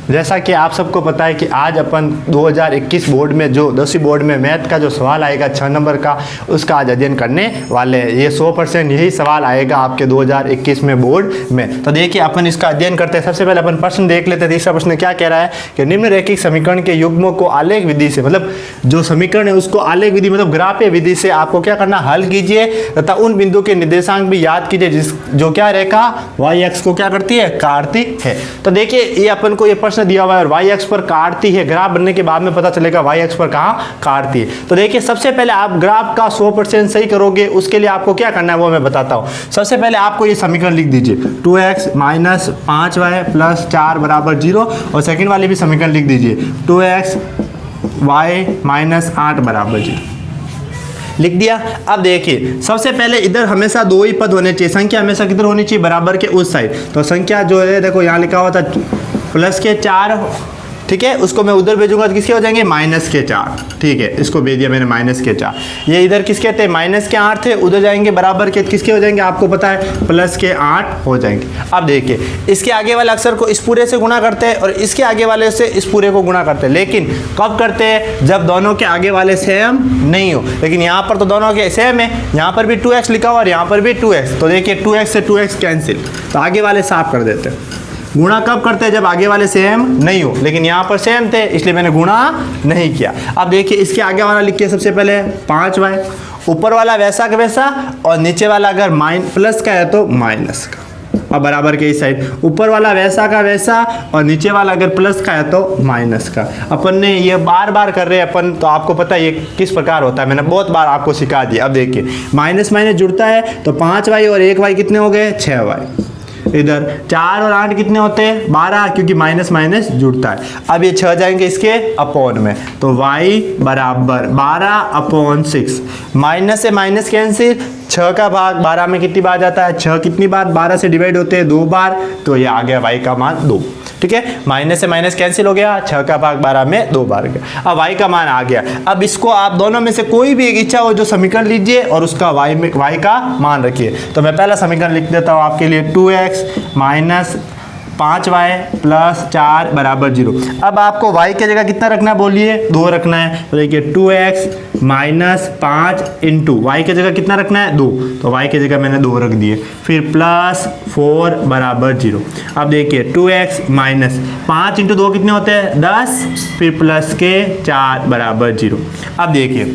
जैसा कि आप सबको पता है कि आज अपन 2021 बोर्ड में जो 10वीं बोर्ड में मैथ का जो सवाल आएगा 6 नंबर का, उसका आज अध्ययन करने वाले हैं। ये 100% यही सवाल आएगा आपके 2021 में बोर्ड में। तो देखिए अपन इसका अध्ययन करते हैं। सबसे पहले अपन प्रश्न देख लेते हैं। तीसरा प्रश्न क्या कह रहा है कि निम्नरेखिक समीकरण के युग्मों को आलेख विधि से, मतलब जो समीकरण है उसको आलेख विधि मतलब ग्राफीय विधि से आपको क्या करना, हल कीजिए तथा उन बिंदु के निर्देशांक भी याद कीजिए जो क्या रेखा वाई एक्स को क्या करती है, काटती है। तो देखिए ये अपन को ये प्रश्न दिया हुआ है और वाई एक्स पर काटती है। ग्राफ बनने के बाद में पता चलेगा वाई एक्स पर कहाँ काटती है। तो देखिए सबसे पहले आप ग्राफ का 100% सही करोगे, उसके लिए आपको क्या करना है वो मैं बताता हूँ। सबसे पहले आपको ये समीकरण लिख दीजिए 2x माइनस 5y प्लस 4 बराबर 0, और सेकेंड वाली भी समीकरण लिख दीजिए 2x y माइनस 8 बराबर 0। लिख दिया। अब देखिए सबसे पहले इधर हमेशा दो ही पद होने चाहिए, संख्या हमेशा किधर होनी चाहिए, बराबर के उस साइड। तो संख्या जो है देखो यहाँ लिखा हुआ था प्लस के 4, ठीक है, उसको मैं उधर भेजूंगा तो किसके हो जाएंगे, माइनस के 4, ठीक है, इसको भेज दिया मैंने माइनस के 4। ये इधर किसके थे, माइनस के 8 थे, उधर जाएंगे बराबर के किसके हो जाएंगे, आपको पता है प्लस के 8 हो जाएंगे। अब देखिए इसके आगे वाले अक्षर को इस पूरे से गुणा करते हैं और इसके आगे वाले से इस पूरे को गुणा करते हैं, लेकिन कब करते हैं, जब दोनों के आगे वाले सेम नहीं हो। लेकिन यहाँ पर तो दोनों के सेम है, यहाँ पर भी 2x लिखा हुआ और यहाँ पर भी 2x, तो देखिए 2x से 2x कैंसिल, तो आगे वाले साफ कर देते हैं। गुणा कब करते हैं, जब आगे वाले सेम नहीं हो, लेकिन यहाँ पर सेम थे इसलिए मैंने गुणा नहीं किया। अब देखिए इसके आगे वाला लिखिए सबसे पहले 5y, ऊपर वाला वैसा का वैसा और नीचे वाला अगर प्लस का है तो माइनस का, और बराबर के इस साइड ऊपर वाला वैसा का वैसा और नीचे वाला अगर प्लस का है तो माइनस का। अपन ने ये बार बार कर रहे हैं अपन, तो आपको पता है ये किस प्रकार होता है, मैंने बहुत बार आपको सिखा दिया। अब देखिए माइनस माइनस जुड़ता है तो 5y और 1y कितने हो गए, 6y। इधर 4 और 8 कितने होते हैं, 12, क्योंकि माइनस माइनस जुड़ता है। अब ये 6 जाएंगे इसके अपॉन में, तो y बराबर 12/6, माइनस से माइनस कैंसिल, 6 का भाग 12 में कितनी बार जाता है, 6 कितनी बार 12 से डिवाइड होते हैं 2 बार, तो ये आ गया y का मान 2, ठीक है। माइनस से माइनस कैंसिल हो गया, 6 का भाग 12 में 2 बार गया। अब y का मान आ गया। अब इसको आप दोनों में से कोई भी एक इच्छा हो जो समीकरण लीजिए और उसका y का मान रखिए। तो मैं पहला समीकरण लिख देता हूँ आपके लिए 2x माइनस 5y प्लस 4 बराबर 0। अब आपको y की जगह कितना रखना है, बोलिए 2 रखना है। तो देखिए 2x माइनस 5 इंटू वाई की जगह कितना रखना है, 2, तो y की जगह मैंने 2 रख दिए। फिर प्लस 4 बराबर 0। अब देखिए 2x माइनस 5 इंटू 2 कितने होते हैं, 10, फिर प्लस के 4 बराबर 0। अब देखिए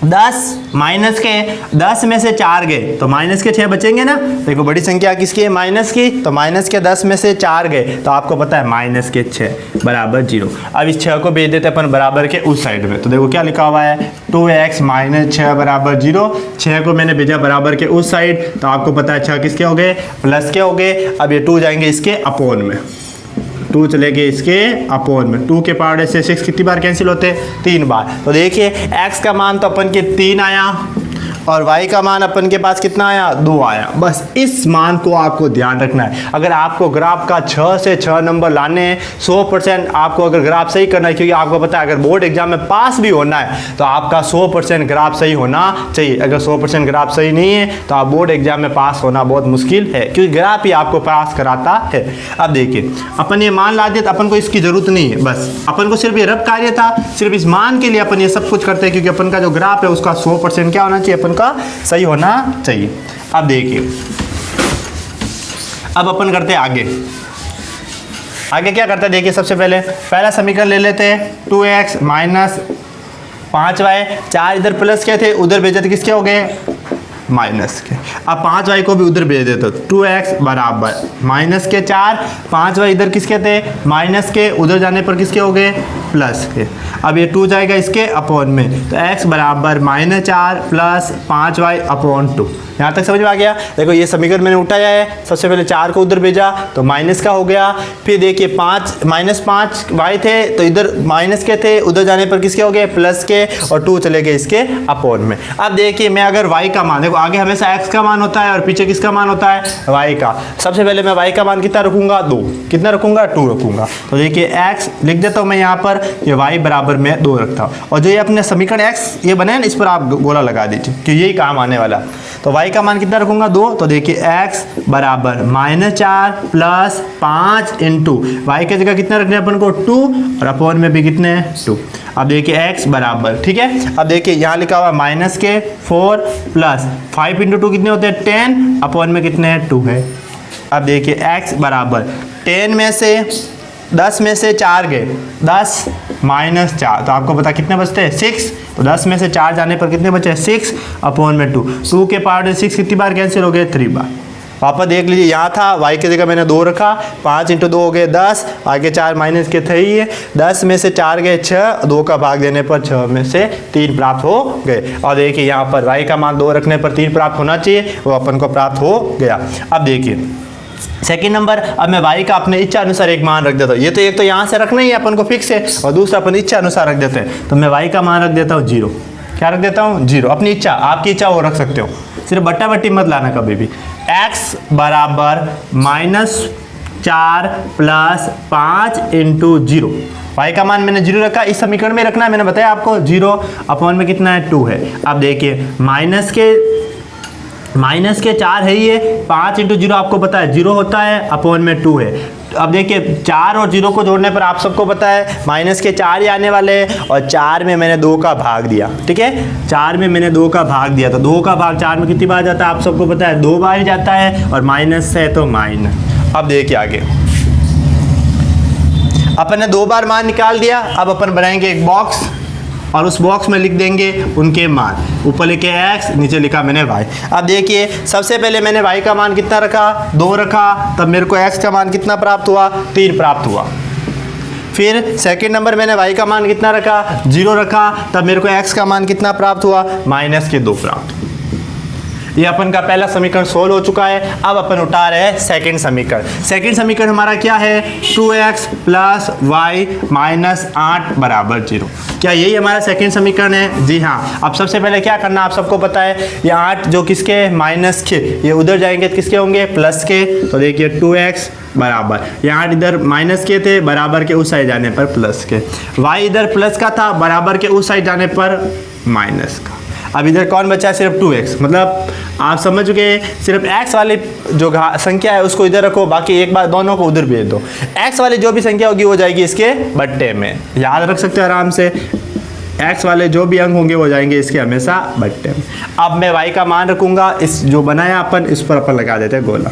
10 माइनस के 10 में से 4 गए तो माइनस के 6 बचेंगे ना। देखो बड़ी संख्या किसकी है, माइनस की, तो माइनस के 10 में से 4 गए तो आपको पता है माइनस के 6 बराबर 0। अब इस 6 को भेज देते अपन बराबर के उस साइड में। तो देखो क्या लिखा हुआ है, 2x माइनस 6 बराबर 0। 6 को मैंने भेजा बराबर के उस साइड, तो आपको पता है 6 किसके हो गए, प्लस के हो गए। अब ये 2 जाएंगे इसके अपोन में, 2 चले गए इसके अपोन में। 2 के पावर से 6 कितनी बार कैंसिल होते हैं, 3 बार। तो देखिए x का मान तो अपन के 3 आया और y का मान अपन के पास कितना आया, 2 आया। बस इस मान को आपको ध्यान रखना है। अगर आपको ग्राफ का 6 से 6 नंबर लाने हैं, 100% आपको अगर ग्राफ सही करना है, क्योंकि आपको पता है अगर बोर्ड एग्जाम में पास भी होना है तो आपका 100% ग्राफ सही होना चाहिए। अगर 100% ग्राफ सही नहीं है तो आप बोर्ड एग्जाम में पास होना बहुत मुश्किल है, क्योंकि ग्राफ ही आपको पास कराता है। अब देखिए अपन ये मान ला दिया तो अपन को इसकी जरूरत नहीं है, बस अपन को सिर्फ ये रफ कार्य था, सिर्फ इस मान के लिए अपन ये सब कुछ करते हैं, क्योंकि अपन का जो ग्राफ है उसका 100% क्या होना चाहिए, अपन का सही होना चाहिए। अब देखिए अब अपन करते हैं आगे क्या करते हैं। देखिए सबसे पहले पहला समीकरण ले लेते हैं 2x माइनस 5y, 4 इधर प्लस के थे उधर भेजे थे किसके हो गए, माइनस के। अब 5y को भी उधर भेज देते, 2x बराबर माइनस के 4, 5y इधर किसके थे, माइनस के, उधर जाने पर किसके हो गए, प्लस के। अब ये 2 जाएगा इसके अपोन में, तो x बराबर -4 प्लस 5y अपॉन 2। यहाँ तक समझ में आ गया। देखो ये समीकरण मैंने उठाया है, सबसे पहले 4 को उधर भेजा तो माइनस का हो गया। फिर देखिए 5 -5y थे तो इधर माइनस के थे, उधर जाने पर किसके हो गए, प्लस के, और 2 चले गए इसके अपोन में। अब देखिए मैं अगर y का मान, देखो आगे हमेशा x का मान होता है और पीछे किसका मान होता है, y का। सबसे पहले मैं y का मान कितना रखूंगा, 2, कितना रखूंगा, 2 रखूंगा। तो देखिए x लिख देता हूँ मैं यहाँ पर, ये y बराबर मैं 2 रखता हूँ। और जो ये अपने समीकरण x ये बने हैं ना, इस पर आप गोला लगा दीजिए कि यही काम आने वाला। तो y का मान कितना रखूँगा 2, तो देखिए x बराबर -4 + 5 इंटू y की जगह कितना रखना है अपन को 2 और अपॉन में भी कितने हैं 2। अब देखिए x बराबर, ठीक है, अब देखिए यहाँ लिखा हुआ -4 + 5 इंटू 2 कितने होते हैं 10 अपॉन में कितने हैं 2 है। अब देखिए x बराबर 10 में से 10 में से 4 गए 10 - 4 तो आपको पता कितने बचते हैं 6। तो 10 में से 4 जाने पर कितने बचे 6 अपॉन में 2। 2 के पावर 6 कितनी बार कैंसिल हो गए 3 बार। वापस देख लीजिए, यहाँ था y की जगह मैंने 2 रखा, 5 इंटू 2 हो गए 10, आगे 4 माइनस के थे ही है, 10 में से 4 गए 6, 2 का भाग देने पर 6 में से 3 प्राप्त हो गए। और देखिए यहाँ पर y का मान 2 रखने पर 3 प्राप्त होना चाहिए, वो अपन को प्राप्त हो गया। अब देखिए सेकेंड नंबर, अब मैं y का अपने इच्छा अनुसार एक मान रख देता हूँ। ये तो एक तो यहाँ से रखना ही है अपन को फिक्स है, और दूसरा अपन इच्छा अनुसार रख देते हैं। तो मैं y का मान रख देता हूँ 0। क्या रख देता हूँ 0, अपनी इच्छा, आपकी इच्छा वो रख सकते हो, सिर्फ बट्टा बट्टी मत लाना कभी भी। x बराबर -4 + 5 इंटू 0। y का मान मैंने 0 रखा, इस समीकरण में रखना है, मैंने बताया आपको 0 अपॉन में कितना है 2 है। अब देखिए माइनस के 4 है ये, 5 इंटू 0 आपको पता है 0 होता है, अपॉन में 2 है। अब देखिए 4 और 0 को जोड़ने पर आप सबको पता है माइनस के 4 ही आने वाले हैं, और 4 में मैंने 2 का भाग दिया, ठीक है, 4 में मैंने 2 का भाग दिया, तो 2 का भाग 4 में कितनी बार जाता है आप सबको पता है 2 बार ही जाता है, और माइनस है तो माइनस। अब देखिए आगे अपन ने 2 बार मान निकाल दिया। अब अपन बनाएंगे एक बॉक्स, और उस बॉक्स में लिख देंगे उनके मान, ऊपर लिखे x, नीचे लिखा मैंने y। अब देखिए सबसे पहले मैंने y का मान कितना रखा 2 रखा, तब मेरे को x का मान कितना प्राप्त हुआ 3 प्राप्त हुआ। फिर सेकंड नंबर मैंने y का मान कितना रखा 0 रखा, तब मेरे को x का मान कितना प्राप्त हुआ -2 प्राप्त। ये अपन का पहला समीकरण सोल्व हो चुका है। अब अपन उठा रहे हैं सेकंड समीकरण। सेकंड समीकरण हमारा क्या है 2x + y - 8 बराबर 0। क्या यही हमारा सेकंड समीकरण है? जी हाँ। अब सबसे पहले क्या करना आप सबको पता है, ये 8 जो किसके माइनस के, ये उधर जाएंगे तो किसके होंगे प्लस के। तो देखिए 2x बराबर, यहाँ इधर माइनस के थे, बराबर के उस साइड जाने पर प्लस के, y इधर प्लस का था, बराबर के उस साइड जाने पर माइनस का। अब इधर कौन बचा है सिर्फ 2x, मतलब आप समझ चुके सिर्फ x वाली जो संख्या है उसको इधर रखो, बाकी एक बार दोनों को उधर भेज दो। x वाली जो भी संख्या होगी वो जाएगी इसके बट्टे में, याद रख सकते हो आराम से, x वाले जो भी अंक होंगे वो जाएंगे इसके हमेशा बट्टे में। अब मैं y का मान रखूँगा, इस जो बनाया अपन इस पर अपन लगा देते हैं गोला,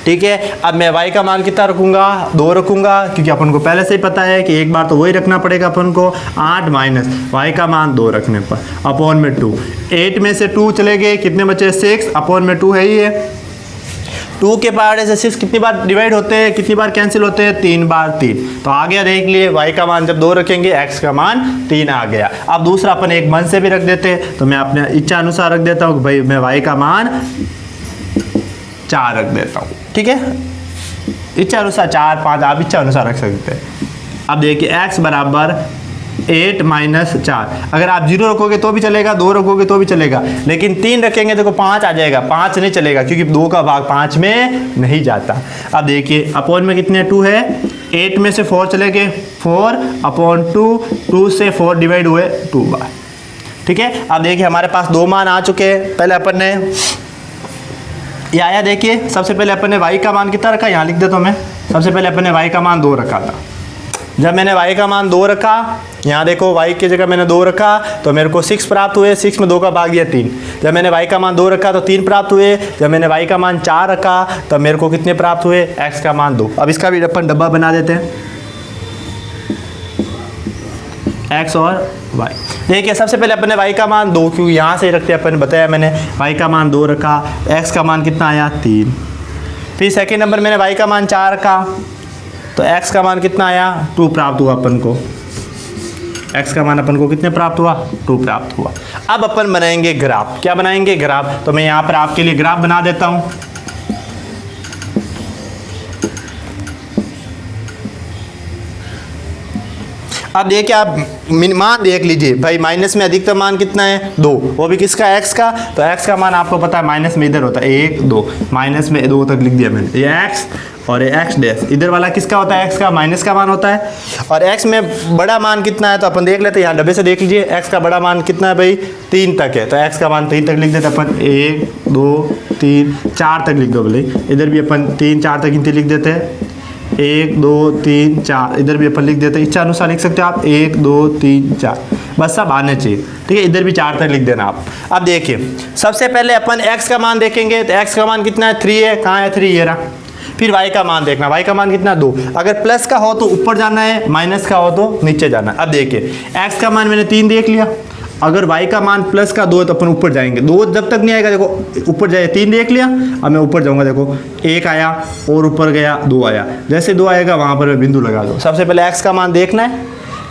ठीक है। अब मैं y का मान कितना रखूँगा 2 रखूँगा, क्योंकि अपन को पहले से ही पता है कि एक बार तो वही रखना पड़ेगा अपन को, 8 माइनस y का मान 2 रखने पर अपॉन में 2, 8 में से 2 चले गए, कितने बचे 6, अपॉन में 2 है ही है। 2 के पावर से 6 कितनी बार डिवाइड होते हैं, कितनी बार कैंसिल होते हैं 3 बार 3। तो आ गया, देख लिए y का मान जब 2 रखेंगे x का मान 3 आ गया। अब दूसरा अपन एक मन से भी रख देते हैं, तो मैं अपने इच्छा अनुसार रख देता हूँ, भाई मैं y का मान 4 रख देता हूँ, ठीक है, इच्छा अनुसार 4 5 आप इच्छा अनुसार रख सकते हैं। अब देखिए x बराबर 8 - 4, अगर आप 0 रखोगे तो भी चलेगा, 2 रखोगे तो भी चलेगा, लेकिन 3 रखेंगे देखो 5 आ जाएगा, 5 नहीं चलेगा क्योंकि 2 का भाग 5 में नहीं जाता। अब देखिए अपॉन में कितने 2 है, 8 में से 4 चले गए 4 अपॉन 2, 2 से 4 डिवाइड हुए 2 बार, ठीक है। अब देखिए हमारे पास 2 मान आ चुके हैं। पहले अपन ने ये आया, देखिए सबसे पहले अपन ने y का मान कितना रखा, यहाँ लिख देता हूँ मैं। सबसे पहले अपन ने y का मान 2 रखा था। जब मैंने y का मान 2 रखा, यहाँ देखो y की जगह मैंने 2 रखा तो मेरे को 6 प्राप्त हुए, 6 में 2 का भाग दिया 3। जब मैंने y का मान 2 रखा तो 3 प्राप्त हुए। जब मैंने y का मान 4 रखा तो मेरे को कितने प्राप्त हुए, x का मान 2। अब इसका भी अपन डब्बा बना देते हैं, x और y। देखिए सबसे पहले अपन ने y का मान 2, क्योंकि यहाँ से रखते हैं अपन, बताया मैंने y का मान 2 रखा, x का मान कितना आया 3। फिर सेकेंड नंबर मैंने y का मान 4 रखा तो x का मान कितना आया 2 प्राप्त हुआ अपन को, x का मान अपन को कितने प्राप्त हुआ 2 प्राप्त हुआ। अब अपन बनाएंगे ग्राफ। क्या बनाएंगे ग्राफ, तो मैं यहाँ पर आपके लिए ग्राफ बना देता हूँ। अब देखिए आप मान देख लीजिए भाई, माइनस में अधिकतम मान कितना है 2, वो भी किसका x का। तो x का मान आपको पता है माइनस में इधर होता है 1 2, माइनस में 2 तक लिख दिया मैंने, ये x और ये एक्स डैश, इधर वाला किसका होता है, एक्स का माइनस का मान होता है। और एक्स में बड़ा मान कितना है तो अपन देख लेते हैं, यहाँ डब्बे से देख लीजिए एक्स का बड़ा मान कितना है भाई, 3 तक है, तो एक्स का मान 3 तक लिख देते अपन, 1 2 3 4 तक लिख दो भले, इधर भी अपन 3 4 तक गिनती लिख देते हैं, 1 2 3 4, इधर भी अपन लिख देते हैं, इच्छा अनुसार लिख सकते हो आप, 1 2 3 4, बस सब आने चाहिए, ठीक है। इधर भी 4 तक लिख देना आप। अब देखिए सबसे पहले अपन x का मान देखेंगे, तो x का मान कितना है, 3 है, कहाँ है 3, ये रहा। फिर y का मान देखना, y का मान कितना 2, अगर प्लस का हो तो ऊपर जाना है, माइनस का हो तो नीचे जाना है। अब देखिए x का मान मैंने 3 देख लिया, अगर y का मान प्लस का 2 है तो अपन ऊपर जाएंगे, 2 जब तक नहीं आएगा देखो ऊपर जाए, 3 देख लिया, अब मैं ऊपर जाऊंगा, देखो 1 आया और ऊपर गया 2 आया, जैसे 2 आएगा वहां पर मैं बिंदु लगा दो। सबसे पहले x का मान देखना है,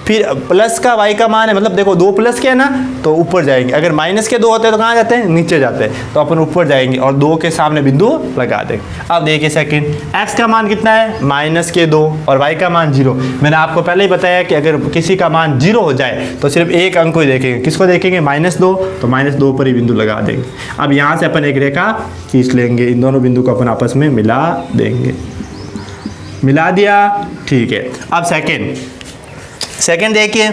फिर प्लस का y का मान है, मतलब देखो 2 प्लस के है ना तो ऊपर जाएंगे, अगर माइनस के 2 होते हैं तो कहाँ जाते हैं, नीचे जाते हैं, तो अपन ऊपर जाएंगे और 2 के सामने बिंदु लगा देंगे। अब देखिए सेकंड, x का मान कितना है, माइनस के 2 और y का मान 0। मैंने आपको पहले ही बताया कि अगर किसी का मान 0 हो जाए तो सिर्फ एक अंक को ही देखेंगे, किसको देखेंगे, -2, तो -2 पर ही बिंदु लगा देंगे। अब यहाँ से अपन एक रेखा खींच लेंगे, इन दोनों बिंदु को अपन आपस में मिला देंगे, मिला दिया, ठीक है। अब सेकंड देखिए,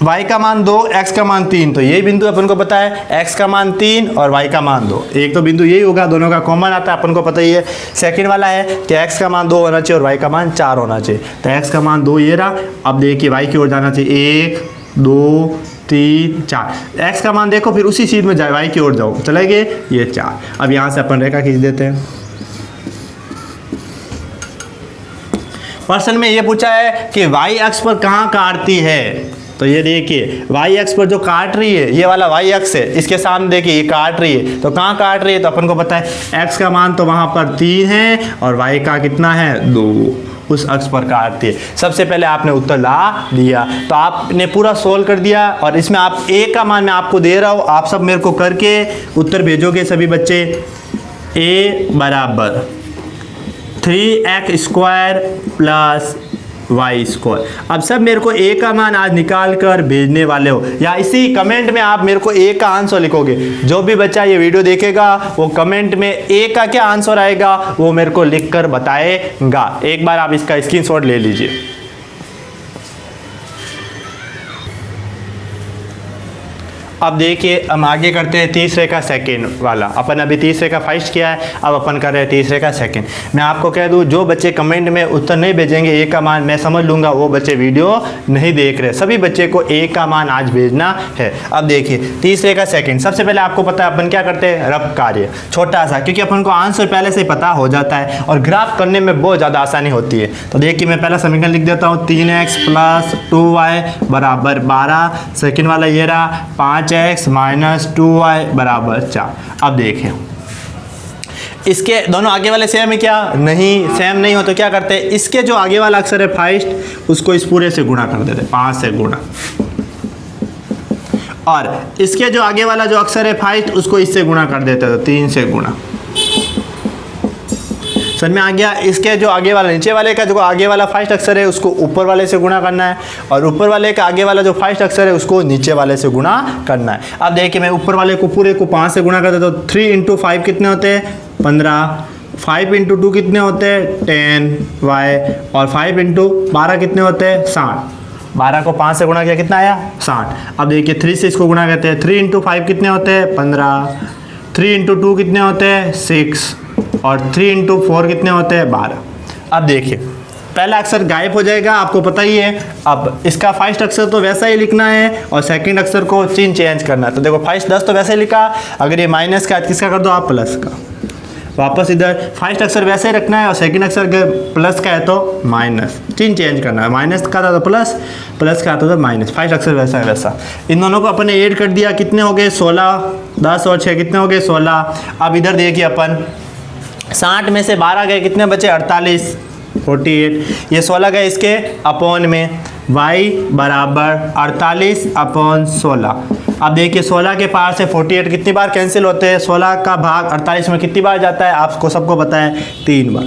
y का मान 2, x का मान 3, तो ये बिंदु अपन को पता है, x का मान 3 और y का मान 2, एक तो बिंदु यही होगा, दोनों का कॉमन आता है अपन को पता ही है। सेकंड वाला है कि x का मान 2 होना चाहिए और y का मान 4 होना चाहिए, तो x का मान 2 ये रहा। अब देखिए y की ओर जाना चाहिए, 1 2 3 4, x का मान देखो फिर उसी चीज में जाए, y की ओर जाओ, चले गए ये 4। अब यहाँ से अपन रेखा खींच देते हैं। प्रश्न में ये पूछा है कि y अक्ष पर कहाँ काटती है, तो ये देखिए y अक्ष पर जो काट रही है, ये वाला y अक्ष है, इसके सामने देखिए ये काट रही है, तो कहाँ काट रही है, तो अपन को पता है x का मान तो वहाँ पर 3 है और y का कितना है 2, उस अक्ष पर काटती है। सबसे पहले आपने उत्तर ला दिया, तो आपने पूरा सोल्व कर दिया, और इसमें आप a का मान मैं आपको दे रहा हूँ, आप सब मेरे को करके उत्तर भेजोगे सभी बच्चे। a बराबर 3x² प्लस y²। अब सब मेरे को a का मान आज निकाल कर भेजने वाले हो, या इसी कमेंट में आप मेरे को a का आंसर लिखोगे। जो भी बच्चा ये वीडियो देखेगा वो कमेंट में a का क्या आंसर आएगा वो मेरे को लिख कर बताएगा। एक बार आप इसका स्क्रीनशॉट ले लीजिए। अब देखिए हम आगे करते हैं तीसरे का सेकंड वाला। अपन अभी तीसरे का फर्स्ट किया है, अब अपन कर रहे हैं तीसरे का सेकंड। मैं आपको कह दूं, जो बच्चे कमेंट में उत्तर नहीं भेजेंगे ए का मान मैं समझ लूँगा वो बच्चे वीडियो नहीं देख रहे। सभी बच्चे को ए का मान आज भेजना है। अब देखिए तीसरे का सेकंड, सबसे पहले आपको पता है अपन क्या करते हैं, रफ कार्य छोटा सा, क्योंकि अपन को आंसर पहले से पता हो जाता है और ग्राफ करने में बहुत ज़्यादा आसानी होती है। तो देखिए मैं पहला समीकरण लिख देता हूँ, 3x + 2y बराबर 12। सेकेंड वाला ये रहा 5x - 2y बराबर 4। अब देखें इसके दोनों आगे वाले सेम है क्या, नहीं सेम नहीं हो तो क्या करते हैं, इसके जो आगे वाला अक्षर है फर्स्ट उसको इस पूरे से गुणा कर देते हैं, 5 से गुणा, और इसके जो आगे वाला जो अक्षर है फर्स्ट उसको इससे गुणा कर देते हैं, तो 3 से गुणा। समझ में आ गया। इसके जो आगे वाला नीचे वाले का जो आगे वाला फर्स्ट अक्षर है उसको ऊपर वाले से गुणा करना है, और ऊपर वाले का आगे वाला जो फर्स्ट अक्षर है उसको नीचे वाले से गुणा करना है। अब देखिए मैं ऊपर वाले को पूरे को 5 से गुणा कर देता हूँ। 3 × 5 कितने होते हैं, 15। 5 × 2 कितने होते हैं, 10y, और 5 × 12 कितने होते हैं, 60। 12 को 5 से गुणा किया कितना आया, 60। अब देखिए 3 से इसको गुणा करते हैं। 3 × 5 कितने होते हैं, 15। 3 × 2 कितने होते हैं, 6, और 3 × 4 कितने होते हैं, 12। अब देखिए पहला अक्षर गायब हो जाएगा, आपको पता ही है। अब इसका फर्स्ट अक्षर तो वैसा ही लिखना है और सेकंड अक्षर को चिन्ह चेंज करना है। तो देखो फर्स्ट 10 तो वैसे ही लिखा, अगर ये माइनस का किसका कर दो आप, प्लस का। वापस इधर फर्स्ट अक्षर वैसे ही रखना है और सेकंड अक्षर प्लस का है तो माइनस, चिन्ह चेंज करना है। माइनस का था तो प्लस, प्लस का था तो माइनस। फर्स्ट अक्षर वैसा है वैसा। इन दोनों को अपन ने ऐड कर दिया, कितने हो गए, 16। 10 और 6 कितने हो गए, 16। अब इधर देखिए अपन 60 में से 12 गए, कितने बचे, 48, 48। ये 16 गए इसके अपॉन में, y बराबर 48/16। अब देखिए 16 के पार से 48 कितनी बार कैंसिल होते हैं, 16 का भाग 48 में कितनी बार जाता है, आपको सबको पता है, 3 बार।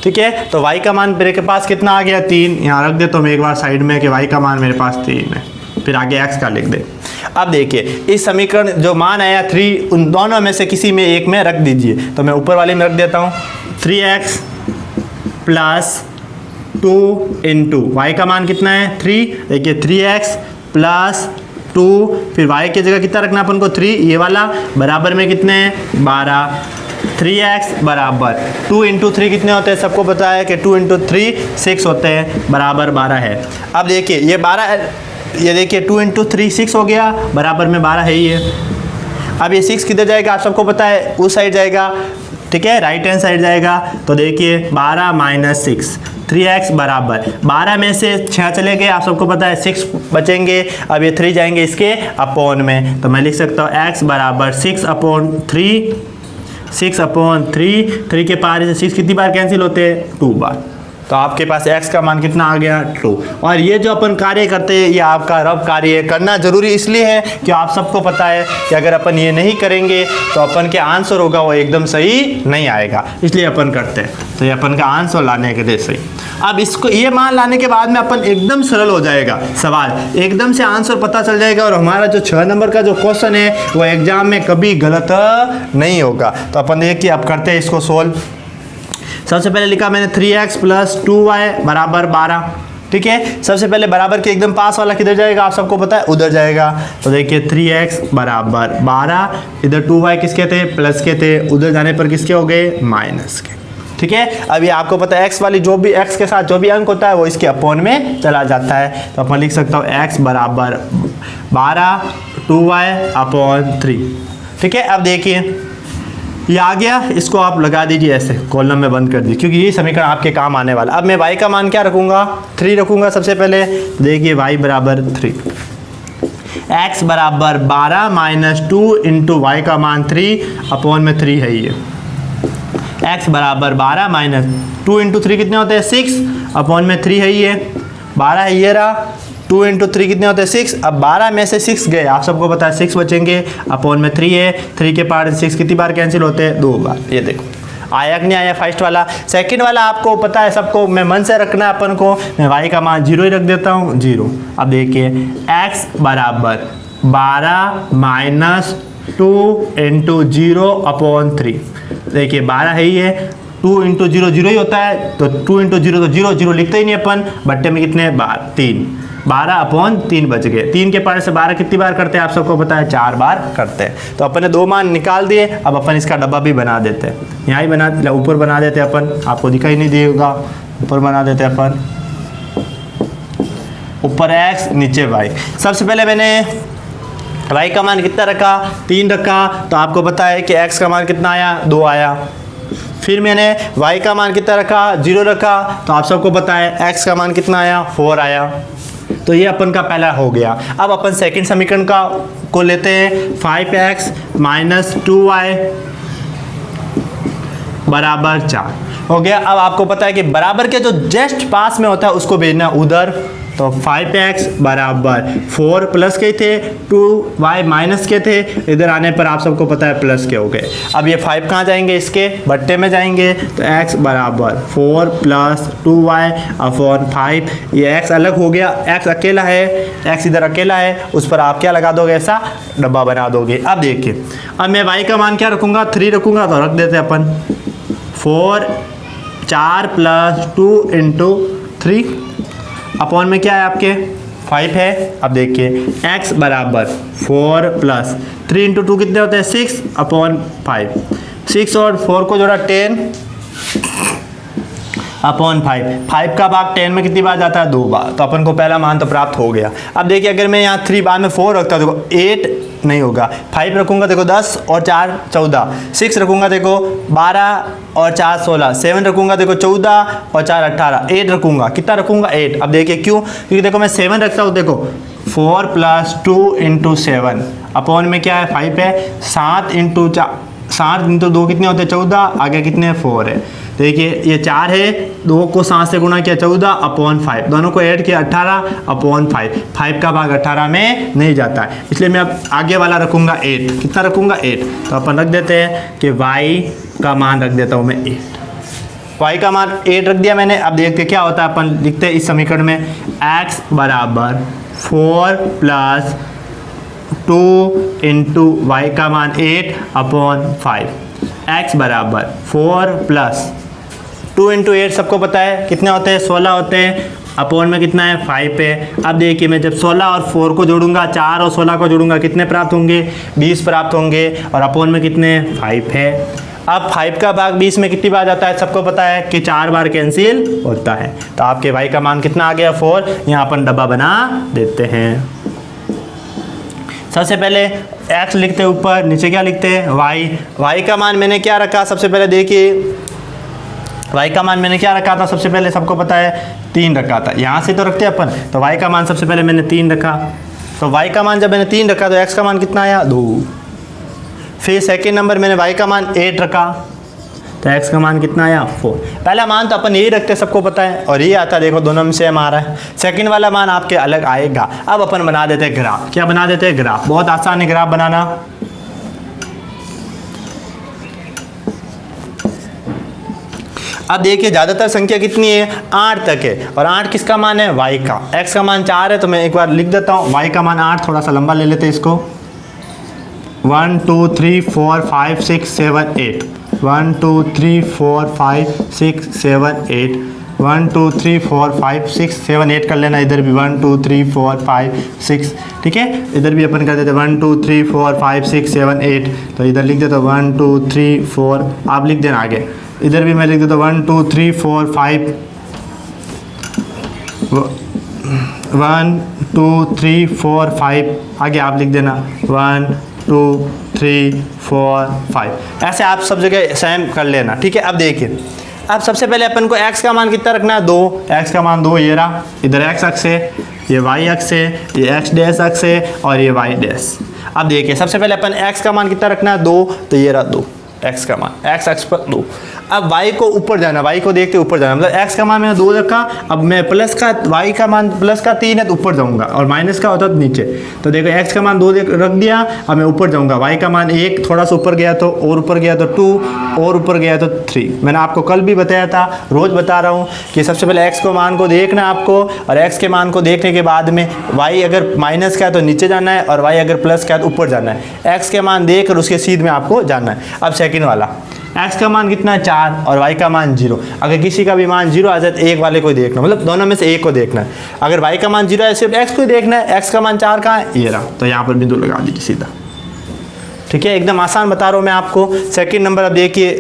ठीक है, तो y का मान मेरे के पास कितना आ गया, 3। यहाँ रख देता हूँ मैं एक बार साइड में कि y का मान मेरे पास 3 है, फिर आगे x का लिख दे। अब देखिए इस समीकरण जो मान आया 3, उन दोनों में से किसी में एक में रख दीजिए। तो मैं ऊपर वाले में रख देता हूँ 3x प्लस 2 इंटू वाई का मान कितना है 3, देखिए 3x प्लस 2, फिर y की जगह कितना रखना अपन को 3, ये वाला बराबर में कितने हैं 12, 3x बराबर 2 इंटू 3 कितने होते हैं, सबको पता है कि 2 इंटू 3 6 होते हैं, बराबर 12 है। अब देखिए ये 12, ये देखिए 2 इंटू 3 6 हो गया, बराबर में 12 है ही है। अब ये 6 किधर जाएगा, आप सबको पता है उस साइड जाएगा, ठीक है, राइट हैंड साइड जाएगा। तो देखिए 12 माइनस 6, 3x बराबर 12 में से 6 चले गए, आप सबको पता है 6 बचेंगे। अब ये 3 जाएंगे इसके अपॉन में, तो मैं लिख सकता हूँ x बराबर 6/3, 6/3, 3 के पार से 6 कितनी बार कैंसिल होते हैं 2 बार। तो आपके पास x का मान कितना आ गया 2। और ये जो अपन कार्य करते हैं ये आपका रफ कार्य है, करना जरूरी इसलिए है कि आप सबको पता है कि अगर अपन ये नहीं करेंगे तो अपन के आंसर होगा वो एकदम सही नहीं आएगा, इसलिए अपन करते हैं। तो ये अपन का आंसर लाने के लिए सही। अब इसको ये मान लाने के बाद में अपन एकदम सरल हो जाएगा सवाल, एकदम से आंसर पता चल जाएगा और हमारा जो 6 नंबर का जो क्वेश्चन है वो एग्जाम में कभी गलत नहीं होगा। तो अपन देखिए अब करते हैं इसको सोल्व। सबसे पहले लिखा मैंने 3x प्लस 2y बराबर 12, ठीक है। सबसे पहले बराबर के एकदम पास वाला किधर जाएगा, आप सबको पता है उधर जाएगा। तो देखिए 3x बराबर 12, इधर 2y किसके थे प्लस के थे, उधर जाने पर किसके हो गए माइनस के, ठीक है। अभी आपको पता है x वाली जो भी x के साथ जो भी अंक होता है वो इसके अपॉन में चला जाता है। तो अपन लिख सकता हूँ x बराबर 12 2y/3, ठीक है। अब देखिए ये आ गया, इसको आप लगा दीजिए ऐसे कॉलम में बंद कर दीजिए, क्योंकि ये समीकरण आपके काम आने वाला। अब मैं y का मान क्या रखूँगा 3 रखूँगा सबसे पहले। देखिए y बराबर 3, x बराबर 12 माइनस 2 इंटू वाई का मान 3 अपॉन में 3 है ये। x बराबर 12 माइनस 2 इंटू 3 कितने होते हैं 6 अपॉन में 3 है ये, 12 है ये रहा। 2 इंटू 3 कितने होते हैं 6। अब 12 में से 6 गए, आप सबको पता है 6 बचेंगे, अपॉन में 3 है, 3 के पार 6 कितनी बार कैंसिल होते हैं 2 बार। ये देखो आया कि नहीं आया फर्स्ट वाला। सेकंड वाला आपको पता है सबको, मैं मन से रखना है अपन को, मैं y का मान 0 ही रख देता हूँ 0। अब देखिए x बराबर 12 माइनस 2 इंटू 0/3, देखिए 12 है ही है, 2 इंटू 0 0 ही होता है, तो 2 इंटू 0 तो 0 0 लिखते ही नहीं अपन, बट्टे में कितने 3, 12/3 बच गए। 3 के पार से 12 कितनी बार करते हैं आप सबको पता है 4 बार करते हैं। तो अपन ने 2 मान निकाल दिए। अब अपन इसका डब्बा भी बना देते हैं, यहाँ ही बना, ऊपर बना देते हैं अपन, आपको दिखाई नहीं देगा, ऊपर बना देते हैं अपन, ऊपर x नीचे y। सबसे पहले मैंने y का मान कितना रखा 3 रखा, तो आपको पता है कि x का मान कितना आया 2 आया। फिर मैंने y का मान कितना रखा 0 रखा, तो आप सबको पता है x का मान कितना आया 4 आया। तो ये अपन का पहला हो गया। अब अपन सेकंड समीकरण को लेते हैं, 5x माइनस 2y बराबर 4 हो गया। अब आपको पता है कि बराबर के जो जस्ट पास में होता है उसको भेजना उधर, तो 5x बराबर 4 प्लस के थे, 2y माइनस के थे, इधर आने पर आप सबको पता है प्लस के हो गए। अब ये 5 कहाँ जाएंगे इसके बट्टे में जाएंगे, तो x बराबर 4 प्लस 2y/5, ये x अलग हो गया, x अकेला है, x इधर अकेला है, उस पर आप क्या लगा दोगे ऐसा डब्बा बना दोगे। अब देखिए अब मैं y का मान क्या रखूँगा 3 रखूँगा, तो रख देते अपन 4 प्लस 2 इंटू 3 अपॉन में क्या है आपके 5 है। अब देखिए x बराबर 4 प्लस 3 इंटू 2 कितने होते हैं 6/5, 6 और 4 को जोड़ा 10 अपॉन 5 का भाग 10 में कितनी बार जाता है 2 बार, तो अपन को पहला मान तो प्राप्त हो गया। अब देखिए अगर मैं यहाँ 3 बाद में 4 रखता हूँ देखो 8 नहीं होगा, 5 रखूँगा देखो 10 और 4 14, 6 रखूँगा देखो 12 और 4 16, 7 रखूँगा देखो 14 और 4 18, 8 रखूँगा, कितना रखूँगा 8। अब देखिए क्यों, क्योंकि देखो मैं 7 रखता हूँ, देखो 4 प्लस 2 इंटू 7 अपॉन में क्या है 5 है, 7 इंटू 2 कितने होते हैं 14, आगे कितने 4 है। देखिए ये 4 है, 2 को 7 से गुणा किया 14/5, दोनों को ऐड किया 18/5, 5 का भाग 18 में नहीं जाता है, इसलिए मैं अब आगे वाला रखूँगा 8, कितना रखूँगा 8। तो अपन रख देते हैं कि y का मान रख देता हूँ मैं 8, y का मान 8 रख दिया मैंने। अब देखते क्या होता है, अपन लिखते हैं इस समीकरण में x बराबर 4 प्लस 2 इंटू वाई का मान 8/5, x बराबर 4 प्लस 2 इंटू 8 सबको पता है कितने होते हैं, 16 होते हैं, अपॉन में कितना है 5 है। अब देखिए मैं जब 16 और 4 को जोड़ूंगा, 4 और 16 को जोड़ूंगा, कितने प्राप्त होंगे, 20 प्राप्त होंगे, और अपॉन में कितने 5 है। अब 5 का भाग 20 में कितनी बार जाता है, सबको पता है कि 4 बार कैंसिल होता है। तो आपके y का मान कितना आ गया 4, यहाँ अपन डब्बा बना देते हैं। सबसे पहले x लिखते हैं ऊपर, नीचे क्या लिखते हैं y का मान मैंने क्या रखा, सबसे पहले देखिए y का मान मैंने क्या रखा था, सबसे पहले सबको पता है 3 रखा था, यहाँ से तो रखते हैं अपन, तो y का मान सबसे पहले मैंने 3 रखा। तो y का मान जब मैंने 3 रखा तो x का मान कितना आया 2। फिर सेकेंड नंबर मैंने y का मान 8 रखा, तो x का मान कितना आया 4। पहला मान तो अपन यही रखते हैं, सबको पता है, और ये आता है देखो दोनों में सेम आ रहा है। सेकंड वाला मान आपके अलग आएगा। अब अपन बना देते हैं ग्राफ। क्या बना देते हैं, ग्राफ। बहुत आसान है ग्राफ बनाना। अब देखिए ज़्यादातर संख्या कितनी है, 8 तक है, और 8 किसका मान है, y का। x का मान 4 है, तो मैं एक बार लिख देता हूँ, y का मान 8, थोड़ा सा लंबा ले लेते हैं इसको। 1 2 3 4 5 6 7 8 1 2 3 4 5 6 7 8 1 2 3 4 5 6 7 8 कर लेना। इधर भी 1 2 3 4 5 6, ठीक है। इधर भी अपन कर देते 1 2 3 4 5 6 7 8, तो इधर लिख देता 1 2 3 4, आप लिख देना आगे। इधर भी मैं लिख देता 1 2 3 4 5 1 2 3 4 5, आगे आप लिख देना 1 2 3 4 5। ऐसे आप सब जगह सेम कर लेना, ठीक है। अब देखिए, अब सबसे पहले अपन को x का मान कितना रखना है, 2। x का मान 2, ये रहा। इधर x अक्ष है, ये y अक्ष है, ये x डैश अक्ष है, और ये y डैश। अब देखिए सबसे पहले अपन x का मान कितना रखना है, 2, तो ये रहा 2 x का मान, x अक्ष पर 2। अब y को ऊपर जाना, y को देखते ऊपर जाना, मतलब x का मान मैंने 2 रखा, अब मैं प्लस का, y का मान प्लस का 3 है तो ऊपर जाऊंगा, और माइनस का होता तो नीचे। तो देखो x का मान 2 रख दिया, अब मैं ऊपर जाऊंगा, y का मान 1, थोड़ा सा ऊपर गया तो, और ऊपर गया तो 2, और ऊपर गया तो 3। मैंने आपको कल भी बताया था, रोज बता रहा हूँ कि सबसे पहले x को मान को देखना है आपको, और x के मान को देखने के बाद में y अगर माइनस का है तो नीचे जाना है, और y अगर प्लस का है तो ऊपर जाना है। x के मान देख कर उसके सीध में आपको जाना है। अब सेकंड वाला, x का मान कितना है 4, और y का मान 0। अगर किसी का भी मान 0 आ जाए तो एक वाले को देखना, मतलब दोनों में से एक को देखना है। अगर y का मान 0 है सिर्फ x को देखना है, x का मान 4 कहाँ है, ये रहा, तो यहाँ पर बिंदु लगा दीजिए सीधा, ठीक है। एकदम आसान बता रहा हूँ मैं आपको। सेकंड नंबर, अब देखिए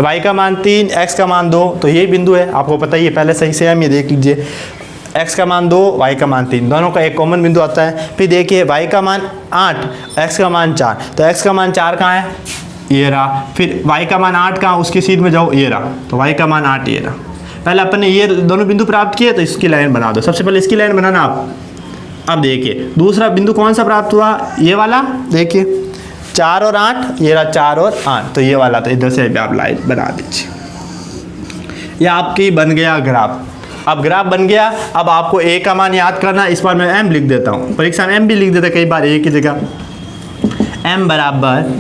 y का मान 3, x का मान 2, तो यही बिंदु है, आपको पता ही है, पहले सही से हम ये देख लीजिए, x का मान 2, y का मान 3, दोनों का एक कॉमन बिंदु आता है। फिर देखिए y का मान 8, x का मान 4, तो x का मान 4 कहाँ है, ये रहा। फिर y का मान 8 कहाँ, उसके सीध में जाओ, ये रहा, तो y का मान 8, ये रहा। पहले अपन ने ये दोनों बिंदु प्राप्त किए, तो इसकी लाइन बना दो। सबसे पहले इसकी लाइन बनाना आप। अब देखिए दूसरा बिंदु कौन सा प्राप्त हुआ, ये वाला, देखिए 4 और 8, ये रहा 4 और 8, तो ये वाला, तो इधर से भी आप लाइन बना दीजिए। ये आपकी बन गया ग्राफ। अब ग्राफ बन गया, अब आपको a का मान याद करना। इस बार मैं m लिख देता हूँ, परीक्षा में m भी लिख देता कई बार a की जगह। m बराबर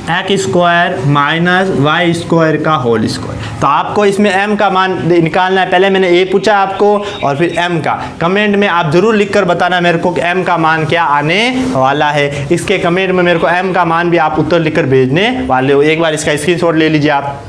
x square minus y square का होल स्क्वायर। तो आपको इसमें m का मान निकालना है। पहले मैंने a पूछा आपको, और फिर m का। कमेंट में आप ज़रूर लिखकर बताना मेरे को कि m का मान क्या आने वाला है। इसके कमेंट में मेरे को m का मान भी आप उत्तर लिखकर भेजने वाले हो। एक बार इसका स्क्रीनशॉट ले लीजिए आप।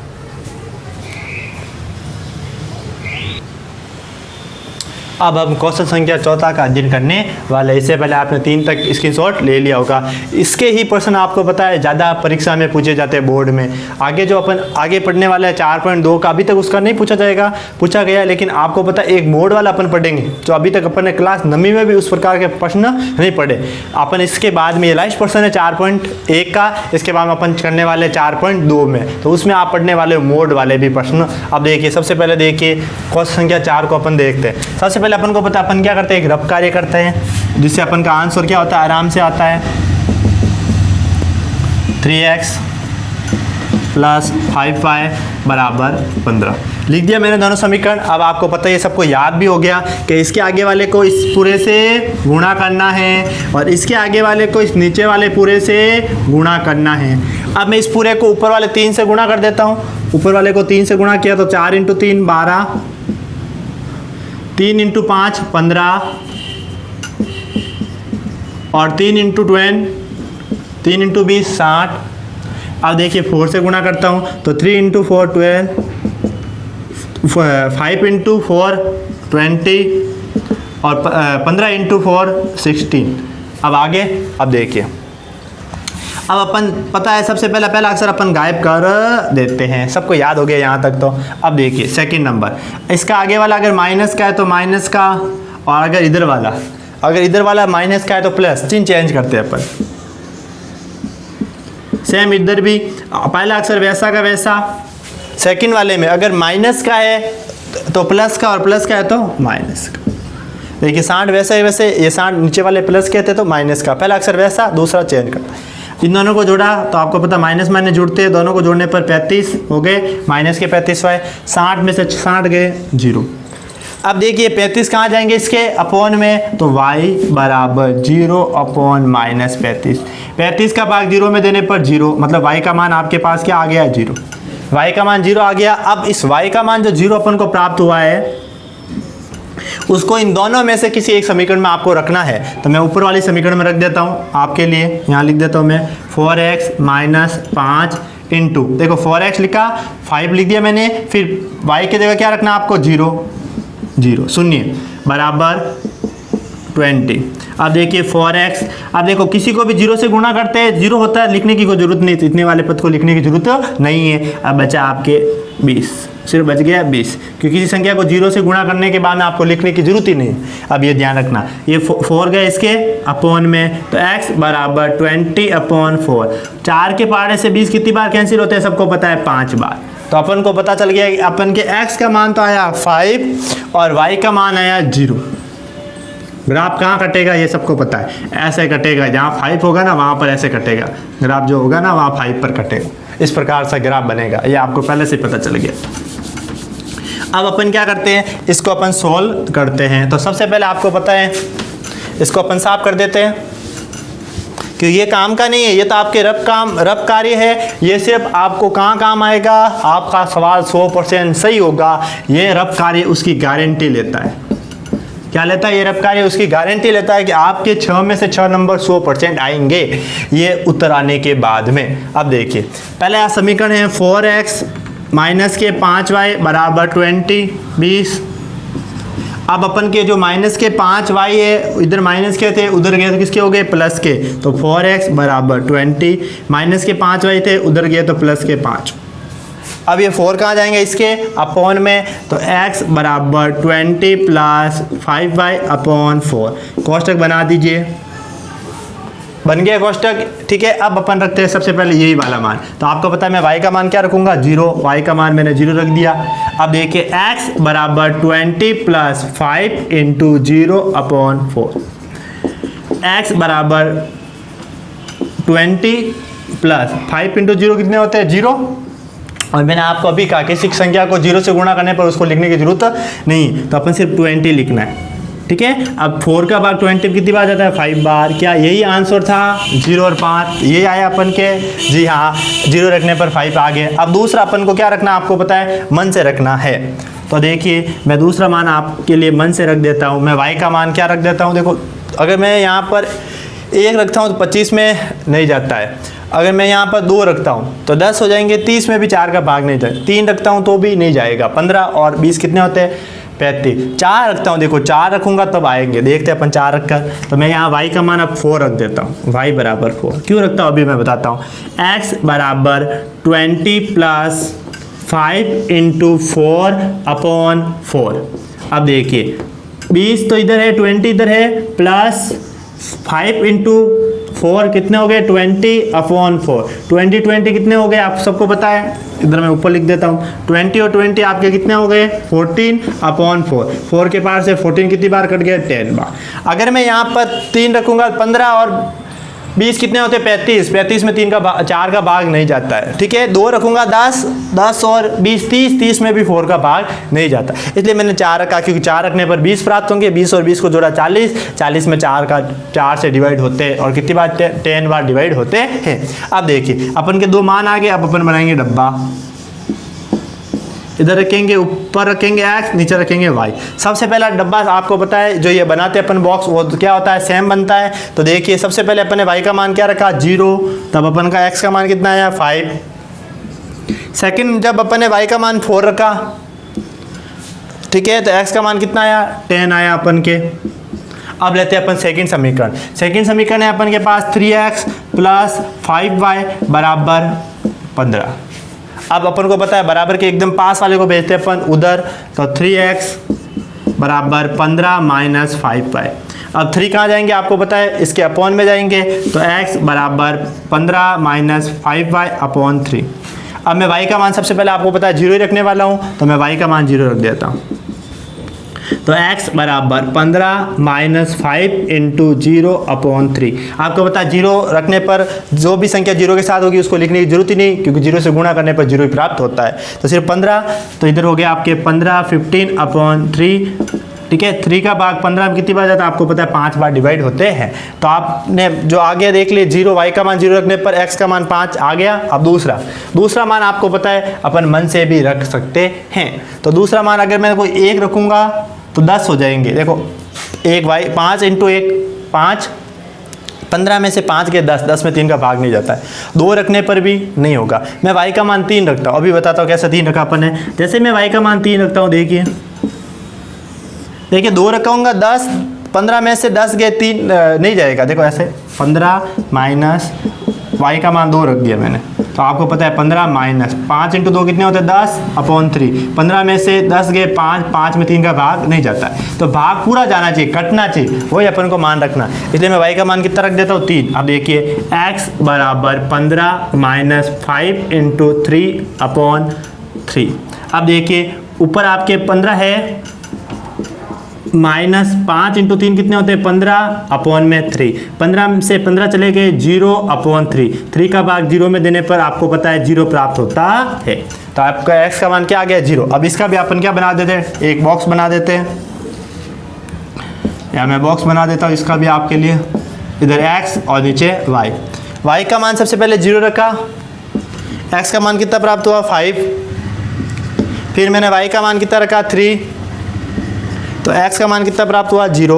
अब हम क्वेश्चन संख्या 4 का अध्ययन करने वाले। इससे पहले आपने 3 तक स्क्रीनशॉट ले लिया होगा। इसके ही प्रश्न आपको पता है ज़्यादा परीक्षा में पूछे जाते हैं बोर्ड में। आगे जो अपन आगे पढ़ने वाले हैं 4.2 का, अभी तक उसका नहीं पूछा जाएगा, पूछा गया है, लेकिन आपको पता है एक बोर्ड वाला अपन पढ़ेंगे जो अभी तक अपन ने क्लास 9वीं में भी उस प्रकार के प्रश्न नहीं पढ़े। अपन इसके बाद में ये लास्ट प्रश्न है 4.1 का, इसके बाद में अपन करने वाले 4.2 में, तो उसमें आप पढ़ने वाले मोड वाले भी प्रश्न। अब देखिए सबसे पहले देखिए क्वेश्चन संख्या 4 को अपन देखते हैं। सबसे पहले अपन को पता अपन क्या करते हैं, एक रफ कार्य करते हैं जिससे अपन का आंसर क्या होता है, आराम से आता है 3x प्लस 5y बराबर 15। लिख दिया मैंने दोनों समीकरण। अब आपको पता है ये सबको याद भी हो गया कि इसके आगे वाले को इस पूरे से गुणा करना है, और इसके आगे वाले को इस नीचे वाले पूरे से गुणा करना है। अब मैं इस पूरे को ऊपर वाले 3 से गुणा कर देता हूँ। ऊपर वाले को 3 से गुणा किया तो 4 × 3 12, 3 × 5 15, और 3 × 20, 3 × 20 60। अब देखिए 4 से गुणा करता हूँ तो 3 × 4 12, 5 इंटू 4 20 और 15 इंटू 4 16। अब आगे, अब देखिए, अब अपन पता है सबसे पहला अक्षर अपन गायब कर देते हैं, सबको याद हो गया यहाँ तक। तो अब देखिए सेकंड नंबर, इसका आगे वाला अगर माइनस का है तो माइनस का, और अगर इधर वाला माइनस का है तो प्लस। चिन्ह चेंज करते हैं अपन। सेम इधर भी पहला अक्षर वैसा का वैसा, सेकंड वाले में अगर माइनस का है तो प्लस का, और प्लस का है तो माइनस का। देखिए 60 वैसे ही वैसे, ये 60 नीचे वाले प्लस कहते तो माइनस का, पहला अक्षर वैसा, दूसरा चेंज करता है। इन दोनों को जोड़ा तो आपको पता माइनस माइनस जुड़ते हैं, दोनों को जोड़ने पर 35 हो गए, माइनस के 35 हुए, 60 में से 60 गए 0। अब देखिए 35 कहाँ जाएंगे इसके अपोन में, तो y बराबर 0 अपॉन माइनस 35। 35 का भाग 0 में देने पर 0, मतलब y का मान आपके पास क्या आ गया है 0। y का मान 0 आ गया। अब इस y का मान जो 0 अपन को प्राप्त हुआ है उसको इन दोनों में से किसी एक समीकरण में आपको रखना है। तो मैं ऊपर वाली समीकरण में रख देता हूँ आपके लिए, यहाँ लिख देता हूँ मैं 4x माइनस 5 इंटू, देखो 4x लिखा, 5 लिख दिया मैंने, फिर y की जगह क्या रखना आपको 0 शून्य बराबर 20। अब देखिए 4x, अब देखो किसी को भी 0 से गुणा करते हैं 0 होता है, लिखने की कोई जरूरत नहीं, तो इतने वाले पद को लिखने की जरूरत नहीं है। अब बचा आपके 20, सिर्फ बच गया 20, क्योंकि किसी संख्या को 0 से गुणा करने के बाद में आपको लिखने की जरूरत ही नहीं। अब ये ध्यान रखना, ये 4 गए इसके अपोन में, तो x बराबर 20 अपॉन 4। 4 के पहाड़े से 20 कितनी बार कैंसिल होते हैं सबको पता है, 5 बार। तो अपन को पता चल गया कि अपन के x का मान तो आया 5 और y का मान आया 0। ग्राफ कहाँ कटेगा ये सबको पता है, ऐसे कटेगा, जहाँ 5 होगा ना वहाँ पर ऐसे कटेगा, ग्राफ जो होगा ना वहाँ 5 पर कटेगा, इस प्रकार से ग्राफ बनेगा, ये आपको पहले से पता चल गया। अब अपन क्या करते हैं, इसको अपन सोल्व करते हैं। तो सबसे पहले आपको पता है इसको अपन साफ कर देते हैं, क्योंकि ये काम का नहीं है, ये तो आपके रब कार्य है, ये सिर्फ आपको कहाँ काम आएगा, आपका सवाल 100% सही होगा। ये रब कार्य उसकी गारंटी लेता है। क्या लेता है ये रब कार्य, उसकी गारंटी लेता है कि आपके 6 में से 6 नंबर 100% आएंगे ये उत्तर आने के बाद में। अब देखिए पहले समीकरण है 4x माइनस के 5y बराबर 20। अब अपन के जो माइनस के 5y है, इधर माइनस के थे उधर गए तो किसके हो गए, प्लस के, तो 4x बराबर 20, माइनस के 5y थे उधर गए तो प्लस के 5। अब ये 4 कहाँ जाएंगे इसके अपोन में, तो x बराबर 20 प्लस 5y अपॉन 4। कोष्टक बना दीजिए, बन गया कोष्टक, ठीक है। अब अपन रखते हैं सबसे पहले यही वाला मान, तो आपको पता है मैं y का मान क्या रखूंगा 0, y का मान मैंने 0 रख दिया। अब देखिए x बराबर 20 प्लस 5 इंटू 0 अपॉन 4। x बराबर 20 प्लस 5 इंटू 0 कितने होते हैं 0, और मैंने आपको अभी कहा किसी संख्या को 0 से गुणा करने पर उसको लिखने की जरूरत नहीं, तो अपन सिर्फ 20 लिखना है, ठीक है। अब 4 का भाग 20 कितनी बार जाता है 5 बार। क्या यही आंसर था 0 और 5, ये आया अपन के, जी हाँ 0 रखने पर 5 आ गए। अब दूसरा अपन को क्या रखना आपको पता है, मन से रखना है। तो देखिए मैं दूसरा मान आपके लिए मन से रख देता हूँ। मैं y का मान क्या रख देता हूँ, देखो अगर मैं यहाँ पर 1 रखता हूँ तो 25 में नहीं जाता है, अगर मैं यहाँ पर 2 रखता हूँ तो 10 हो जाएंगे, 30 में भी 4 का भाग नहीं जाएगा, 3 रखता हूँ तो भी नहीं जाएगा, 15 और 20 कितने होते हैं 35। 4 रखता हूँ, देखो 4 रखूँगा तब आएंगे, देखते हैं अपन 4 रखकर, तो मैं यहाँ y का मान अब 4 रख देता हूँ, y बराबर 4 क्यों रखता हूँ अभी मैं बताता हूँ। x बराबर 20 प्लस 5 इंटू 4 अपॉन 4। अब देखिए 20 तो इधर है, 20 इधर है, प्लस 5 इंटू 4 कितने हो गए 20 अपॉन 4। 20 कितने हो गए आप सबको पता है, इधर मैं ऊपर लिख देता हूँ, 20 और 20 आपके कितने हो गए 14 अपॉन 4। 4 के पार से 14 कितनी बार कट गया 10 बार। अगर मैं यहाँ पर 3 रखूँगा 15 और 20 कितने होते 35, 35 में 4 का भाग नहीं जाता है, ठीक है। 2 रखूँगा 10 और 20 30 में भी 4 का भाग नहीं जाता, इसलिए मैंने 4 रखा, क्योंकि 4 रखने पर 20 प्राप्त होंगे, 20 और 20 को जोड़ा 40 में 4 से डिवाइड होते हैं, और कितनी बार 10 बार डिवाइड होते हैं। अब देखिए अपन के 2 मान आ गए, अब अपन बनाएंगे डब्बा, इधर रखेंगे ऊपर रखेंगे x, नीचे रखेंगे y। सबसे पहला डब्बा आपको पता है जो ये बनाते हैं अपन बॉक्स, वो क्या होता है सेम बनता है। तो देखिए सबसे पहले अपन ने y का मान क्या रखा 0, तब अपन का x का मान कितना आया 5। सेकंड जब अपन ने y का मान 4 रखा ठीक है, तो x का मान कितना आया 10 आया अपन के। अब लेते हैं अपन सेकंड समीकरण। सेकंड समीकरण है अपन के पास 3x प्लस 5y बराबर 15। अब अपन को पता है बराबर के एकदम पास वाले को भेजते हैं अपन उधर, तो 3x बराबर 15 माइनस 5y। अब 3 कहाँ जाएंगे आपको पता है, इसके अपॉन में जाएंगे, तो x बराबर 15 माइनस 5y अपॉन 3। अब मैं y का मान सबसे पहले आपको पता है 0 ही रखने वाला हूँ, तो मैं y का मान 0 रख देता हूँ। तो x बराबर 15 माइनस 5 इंटू 0 अपॉन 3। आपको पता है 0 रखने पर जो भी संख्या 0 के साथ होगी उसको लिखने की जरूरत ही नहीं, क्योंकि 0 से गुणा करने पर 0 ही प्राप्त होता है। तो सिर्फ 15, तो इधर हो गया आपके 15 15 अपॉन 3। ठीक है, 3 का भाग 15 में कितनी बार जाता है आपको पता है 5 बार डिवाइड होते हैं। तो आपने जो आगे देख लिए 0, y का मान 0 रखने पर x का मान 5 आ गया। अब दूसरा मान आपको पता है अपन मन से भी रख सकते हैं। तो दूसरा मान अगर मैं कोई 1 रखूँगा तो 10 हो जाएंगे। देखो 5 इंटू 1 5, 15 में से 5 के 10, 10 में 3 का भाग नहीं जाता है। 2 रखने पर भी नहीं होगा। मैं y का मान 3 रखता हूँ, अभी बताता हूँ कैसे 3 रखा अपन है। जैसे मैं y का मान 3 रखता हूँ, देखिए 2 रखूँगा 10, 15 में से 10 गए 3 नहीं जाएगा। देखो ऐसे 15 माइनस y का मान 2 रख दिया मैंने, तो आपको पता है 15 माइनस 5 इंटू 2 कितने होते हैं 10 अपॉन 3। 15 में से 10 गए 5, 5 में 3 का भाग नहीं जाता है, तो भाग पूरा जाना चाहिए, कटना चाहिए, वही अपन को मान रखना। इसलिए मैं y का मान कितना रख देता हूँ 3। अब देखिए x बराबर 15 माइनस 5 इंटू 3 अपॉन 3। अब देखिए ऊपर आपके 15 है, माइनस 5 इंटू 3 कितने होते हैं 15 अपॉन में 3। 15 से 15 चले गए 0 अपॉन 3। 3 का भाग 0 में देने पर आपको पता है 0 प्राप्त होता है। तो आपका x का मान क्या आ गया 0। अब इसका भी अपन क्या बना देते हैं, एक बॉक्स बना देते हैं, या मैं बॉक्स बना देता हूँ इसका भी आपके लिए। इधर x और नीचे y। y का मान सबसे पहले 0 रखा, x का मान कितना प्राप्त हुआ 5, फिर मैंने y का मान कितना रखा 3, तो x का मान कितना प्राप्त हुआ 0।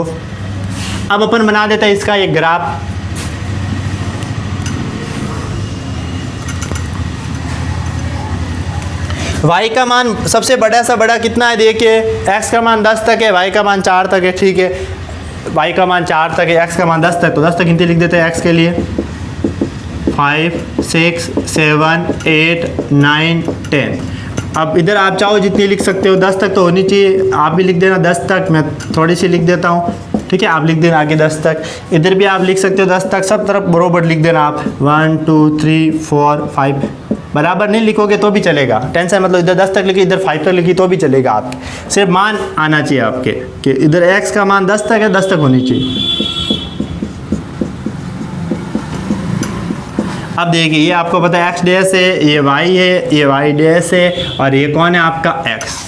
अब अपन बना देते हैं इसका एक ग्राफ। y का मान सबसे बड़ा सा बड़ा कितना है, देखिए x का मान 10 तक है, y का मान 4 तक है। ठीक है, y का मान 4 तक है, x का मान 10 तक, तो 10 तक गिनती लिख देते हैं x के लिए। 5 6 7 8 9 10। अब इधर आप चाहो जितनी लिख सकते हो, 10 तक तो होनी चाहिए, आप भी लिख देना 10 तक, मैं थोड़ी सी लिख देता हूँ। ठीक है, आप लिख देना आगे 10 तक, इधर भी आप लिख सकते हो 10 तक, सब तरफ बरोबर लिख देना आप। 1 2 3 4 5। बराबर नहीं लिखोगे तो भी चलेगा, टेंशन मतलब इधर 10 तक लिखी इधर 5 तक लिखी तो भी चलेगा आपके, सिर्फ मान आना चाहिए आपके कि इधर x का मान 10 तक है, 10 तक होनी चाहिए। अब देखिए ये आपको पता है x डैश है, ये y है, ये y डैश है, और ये कौन है आपका x।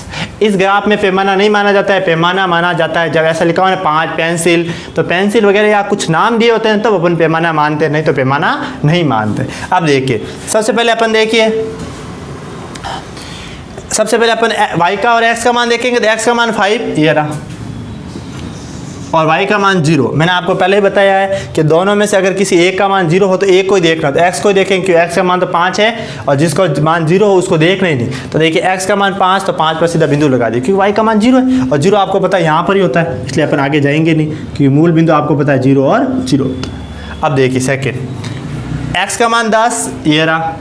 इस ग्राफ में पैमाना नहीं माना जाता है, पैमाना माना जाता है जब ऐसा लिखा हुआ है 5 पेंसिल, तो पेंसिल वगैरह या कुछ नाम दिए होते हैं तब अपन पैमाना मानते हैं, नहीं तो पैमाना नहीं मानते। अब देखिए सबसे पहले अपन देखिए, सबसे पहले अपन y का और x का मान देखेंगे, तो x का मान 5 ये रहा, और y का मान 0। मैंने आपको पहले ही बताया है कि दोनों में से अगर किसी एक का मान 0 हो तो एक को ही देखना, तो x को ही देखेंगे क्योंकि x का मान तो 5 है, और जिसको मान 0 हो उसको देखना ही नहीं। तो देखिए x का मान 5, तो 5 पर सीधा बिंदु लगा दिए, क्योंकि y का मान 0 है, और 0 आपको पता है यहाँ पर ही होता है, इसलिए अपन आगे जाएंगे नहीं, क्योंकि मूल बिंदु आपको पता है 0 और 0। अब देखिए सेकेंड, x का मान 10 ये रहा,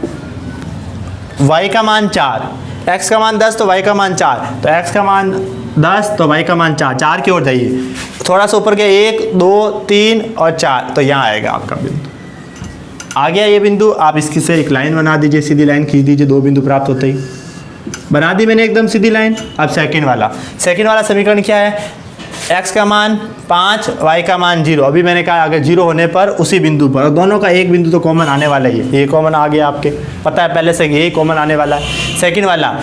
y का मान 4, x का मान 10 तो y का मान 4, तो x का मान 10 तो y का मान 4, 4 की ओर जाइए, थोड़ा सा ऊपर गया 1 2 3 और 4, तो यहाँ आएगा आपका बिंदु। आ गया ये बिंदु, आप इसकी से एक लाइन बना दीजिए, सीधी लाइन खींच दीजिए, 2 बिंदु प्राप्त होते ही बना दी मैंने एकदम सीधी लाइन। अब सेकंड वाला समीकरण क्या है, x का मान 5 y का मान 0। अभी मैंने कहा अगर 0 होने पर उसी बिंदु पर, दोनों का एक बिंदु तो कॉमन आने वाला ही है, ये कॉमन आ गया आपके पता है पहले से, यही कॉमन आने वाला है। सेकंड वाला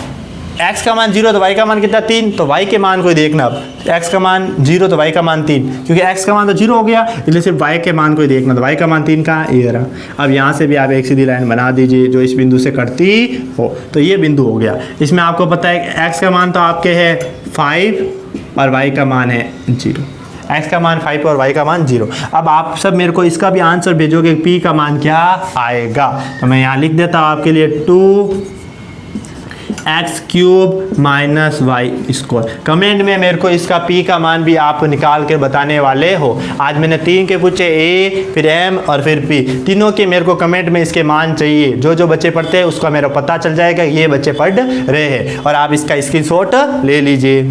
x का मान 0 तो y का मान कितना 3, तो y के मान को देखना। अब x का मान 0 तो y का मान 3, क्योंकि x का मान तो 0 हो गया इसलिए सिर्फ y के मान को ही देखना, तो y का मान 3 कहाँ ये रहा। अब यहाँ से भी आप एक सीधी लाइन बना दीजिए जो इस बिंदु से कटती हो, तो ये बिंदु हो गया। इसमें आपको पता है x का मान तो आपके है 5 और y का मान है 0, x का मान 5 और y का मान 0। अब आप सब मेरे को इसका भी आंसर भेजोगे p का मान क्या आएगा, तो मैं यहाँ लिख देता हूँ आपके लिए 2 x cube minus y square. Comment में मेरे को इसका पी का मान भी आप निकाल के बताने वाले हो। आज मैंने 3 के पूछे, ए फिर एम और फिर पी, तीनों के मेरे को कमेंट में इसके मान चाहिए। जो जो बच्चे पढ़ते हैं उसका मेरे को पता चल जाएगा ये बच्चे पढ़ रहे हैं, और आप इसका स्क्रीनशॉट ले लीजिए।